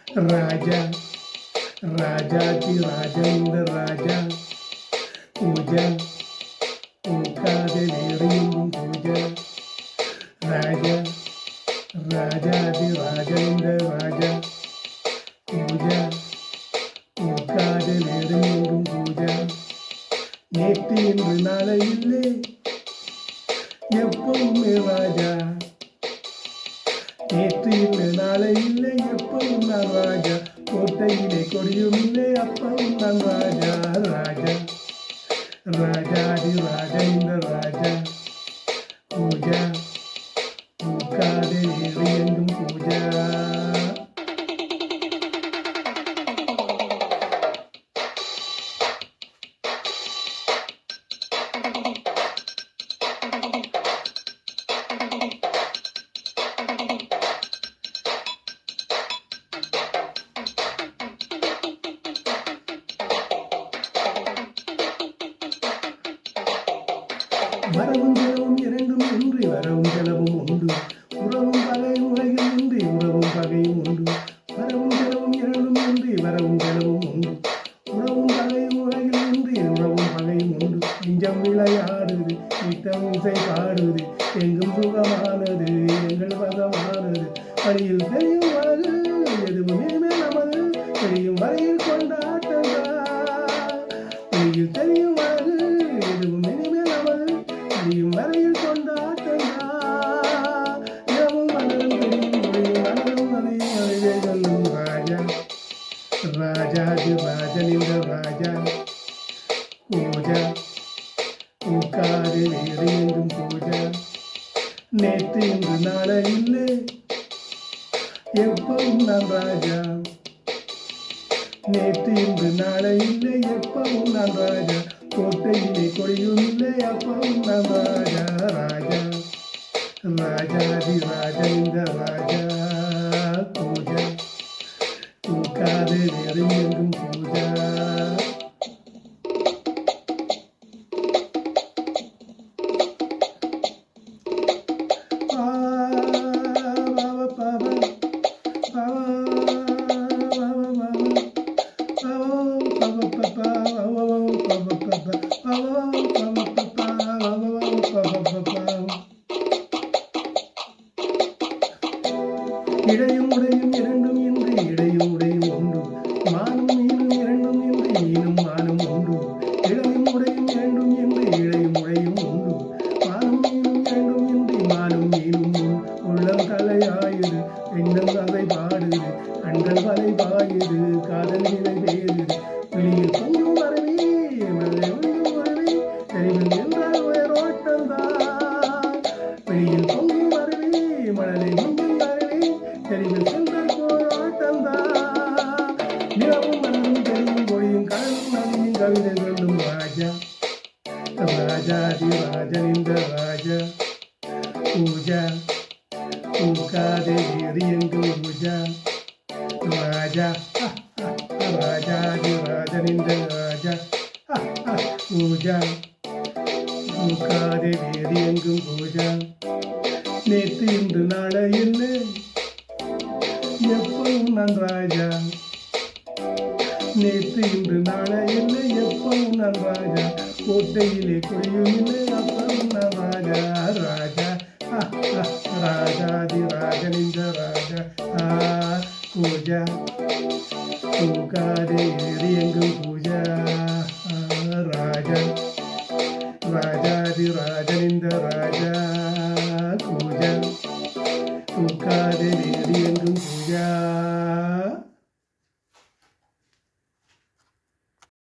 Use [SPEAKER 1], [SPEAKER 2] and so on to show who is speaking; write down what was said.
[SPEAKER 1] ராஜா ராஜாதி ராஜேந்திர ராஜா பூஜா பூக்காதில் எறியும் பூஜா ராஜா ராஜாதி ராஜேந்திர ராஜா பூஜா பூக்காதில் எறியும் பூஜா நேற்று என்று நாளை இல்லை எப்பவுமே ராஜா நேற்று இல்லை நாளை இல்லை எப்பவும் நான் ராஜா கோட்டையிலே கொடியும் இல்லை அப்பவும் நான் ராஜா ராஜா ராஜாதி ராஜா இந்த ராஜா பூஜா பூக்காதே எங்கும் பூஜா வரவும் செலவும் இரண்டும் இன்றி வரவும் செலவும் உண்டு உறவும் பகையும் உலகில் இன்றி உறவும் பகையும் உண்டு வரவும் செலவும் இரண்டும் இன்றி வரவும் செலவும் உண்டு உறவும் பகையும் உலகில் இன்றி உறவும் பகையும் உண்டு நெஞ்சம் விளையாடுது நித்தம் இசை பாடுது எங்கும் சுகமானது எங்கள் பகமானது வழியில் தெரியும் அழகு எதுவும் இனிமே நமது தெரியும் வரையில் கொண்டாட்டங்கள் வழியில் தெரியும் அழகு எதுவும் இனிமே நமது தெரியும் வரையில் கொண்டாட்டங்களா இரவும் மலரும் தெரியும் மொழியும் மலரும் அதையும் அறிவே சொல்லும் ராஜா ராஜாதி ராஜனிந்த ராஜா பூஜா பூக்காதில் எறியும் பூஜா நேற்று இன்று நாளை இல்லை எப்பவும் நான் ராஜா நேற்று இன்று நாளை இல்லை எப்பவும் நான் ராஜா கோட்டையிலே கொடியும் இல்லை அப்பவும் நான் ராஜா ராஜா ராஜாதி ராஜா இந்த ராஜா பூஜா பூக்காது எங்கும் பூஜா இடையும் உடையும் இரண்டும் இன்றி இடையும் உடையும் உண்டு மானும் மீனும் இரண்டும் இன்றி மீனும் மானும் உண்டு இடையும் உடையும் இரண்டும் இன்றி இடையும் உடையும் உண்டு மானும் மீனும் இரண்டும் இன்றி மானும் மீனும் உள்ளம் தலையாயுது எண்ணம் அதை பாடுது கண்கள் வலை பாயுது காதல் நிலை பேருது வெளியில் பொங்கும் வரவே மலை ஒன்றும் வரவே தெரிவில் என்றால் உயரோட்டம் தான் வெளியில் பொங்கும் வரவே மழலை ஒன்றும் வரவே தெரிவில் சென்றால் போராட்டம் தான் நிலவும் மனதும் தெரியும் பொழியும் கடலும் நதியும் கவிதை சொல்லும் ராஜா ராஜாதி ராஜனிந்த ராஜா பூஜா பூக்காதே எங்கும் பூஜா ராஜா ராஜாதி ராஜனிந்த ராஜா பூஜா பூக்காதே எங்கும் பூஜா நேற்று இன்று நாளை இல்லை எப்பவும் நான் ராஜா நேற்று இன்று நாளை இல்லை எப்பவும் நான் ராஜா கோட்டையிலே கொடியும் இல்லை அப்பவும் நான் ராஜா ராஜா ராஜாதி ராஜனிந்த ராஜா பூஜா பூக்காதே எங்கும் பூஜா ராஜா ராஜாதி ராஜனிந்த ராஜா